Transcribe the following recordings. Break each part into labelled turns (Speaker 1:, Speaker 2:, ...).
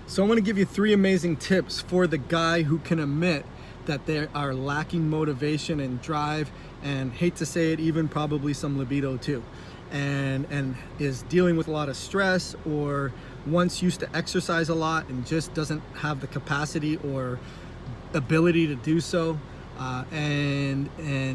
Speaker 1: So I want to give you 3 amazing tips for the guy who can admit that they are lacking motivation and drive, and hate to say it, even probably some libido too, and is dealing with a lot of stress, or once used to exercise a lot and just doesn't have the capacity or ability to do so, and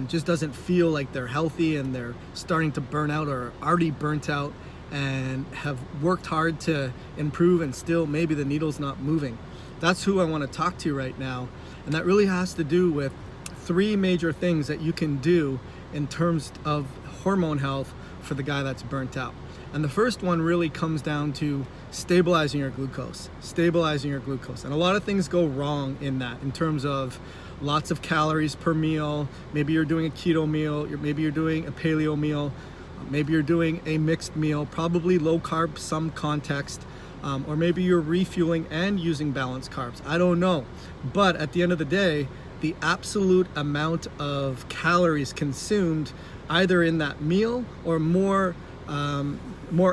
Speaker 1: just doesn't feel like they're healthy, and they're starting to burn out or already burnt out and have worked hard to improve, and still maybe the needle's not moving. That's who I want to talk to right now. And that really has to do with 3 major things that you can do in terms of hormone health for the guy that's burnt out. And the first one really comes down to stabilizing your glucose. And a lot of things go wrong in that, in terms of lots of calories per meal. Maybe you're doing a keto meal, maybe you're doing a paleo meal, maybe you're doing a mixed meal, probably low carb, some context, or maybe you're refueling and using balanced carbs. I don't know. But at the end of the day, the absolute amount of calories consumed either in that meal, or more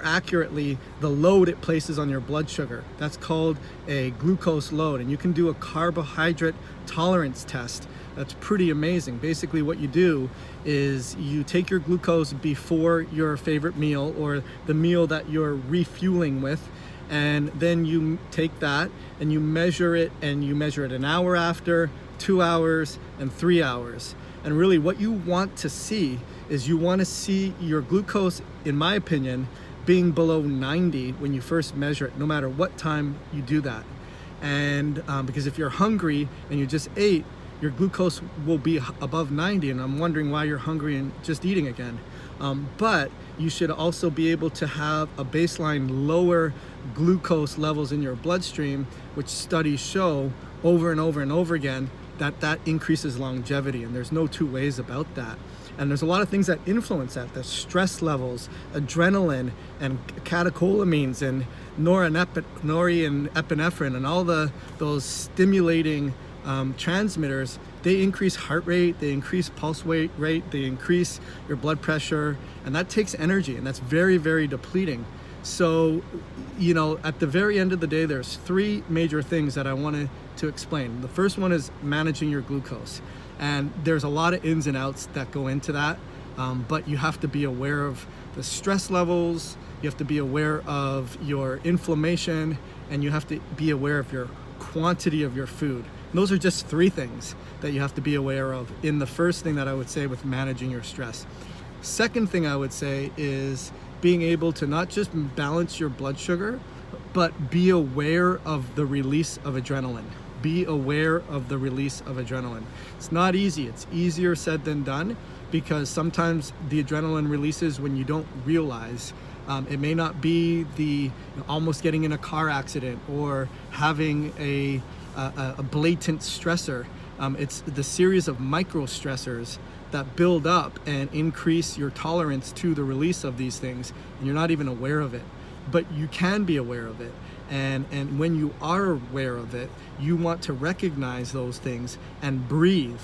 Speaker 1: accurately, the load it places on your blood sugar. That's called a glucose load. And you can do a carbohydrate tolerance test. That's pretty amazing. Basically what you do is you take your glucose before your favorite meal, or the meal that you're refueling with, and then you take that and you measure it, and you measure it an hour after, 2 hours, and 3 hours. And really what you want to see is, you want to see your glucose, in my opinion, being below 90 when you first measure it, no matter what time you do that. And because if you're hungry and you just ate, your glucose will be above 90, and I'm wondering why you're hungry and just eating again. But you should also be able to have a baseline lower glucose levels in your bloodstream, which studies show over and over and over again that increases longevity, and there's no 2 ways about that. And there's a lot of things that influence that. The stress levels, adrenaline, and catecholamines, and nori and epinephrine, and all those stimulating transmitters. They increase heart rate, they increase pulse rate, they increase your blood pressure, and that takes energy, and that's very, very depleting. So, at the very end of the day, there's 3 major things that I wanted to explain. The first one is managing your glucose. And there's a lot of ins and outs that go into that, but you have to be aware of the stress levels, you have to be aware of your inflammation, and you have to be aware of your quantity of your food. And those are just 3 things that you have to be aware of in the first thing that I would say with managing your stress. Second thing I would say is being able to not just balance your blood sugar, but be aware of the release of adrenaline. Be aware of the release of adrenaline. It's not easy. It's easier said than done, because sometimes the adrenaline releases when you don't realize. It may not be the almost getting in a car accident or having a blatant stressor. It's the series of micro stressors that build up and increase your tolerance to the release of these things, and you're not even aware of it. But you can be aware of it. And when you are aware of it, you want to recognize those things and breathe.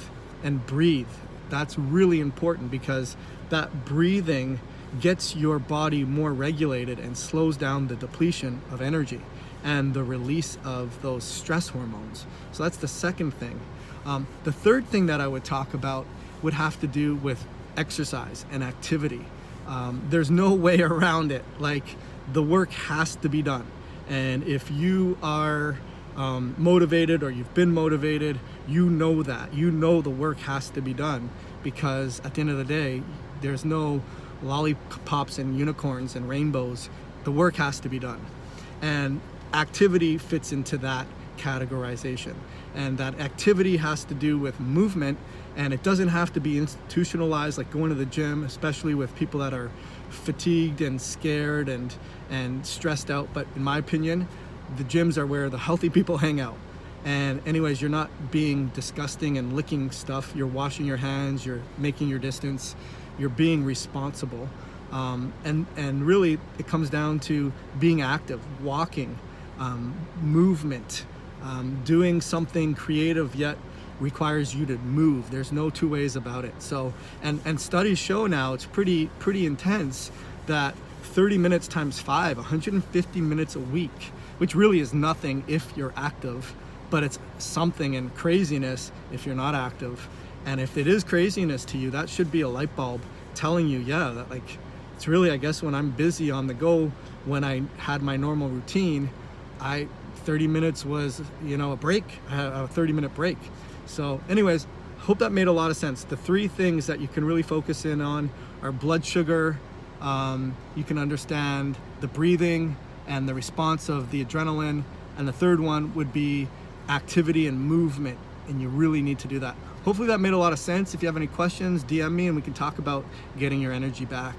Speaker 1: That's really important, because that breathing gets your body more regulated and slows down the depletion of energy and the release of those stress hormones. So that's the second thing. The third thing that I would talk about would have to do with exercise and activity. There's no way around it. Like, the work has to be done. And if you are motivated, or you've been motivated, you know the work has to be done, because at the end of the day, there's no lollipops and unicorns and rainbows. The work has to be done. And activity fits into that categorization. And that activity has to do with movement, and it doesn't have to be institutionalized, like going to the gym, especially with people that are fatigued and scared and stressed out. But in my opinion, the gyms are where the healthy people hang out. And anyways, you're not being disgusting and licking stuff. You're washing your hands, you're making your distance, you're being responsible. And really it comes down to being active, walking, movement, doing something creative yet requires you to move. There's no 2 ways about it. So, and studies show now, it's pretty intense, that 30 minutes times 5, 150 minutes a week which really is nothing if you're active, but it's something and craziness if you're not active. And if it is craziness to you, that should be a light bulb telling you, yeah, that like, it's really, I guess, when I'm busy on the go, when I had my normal routine, 30 minutes was, a break, a 30-minute break. So anyways, hope that made a lot of sense. The three things that you can really focus in on are blood sugar. You can understand the breathing and the response of the adrenaline. And the third one would be activity and movement. And you really need to do that. Hopefully that made a lot of sense. If you have any questions, DM me and we can talk about getting your energy back.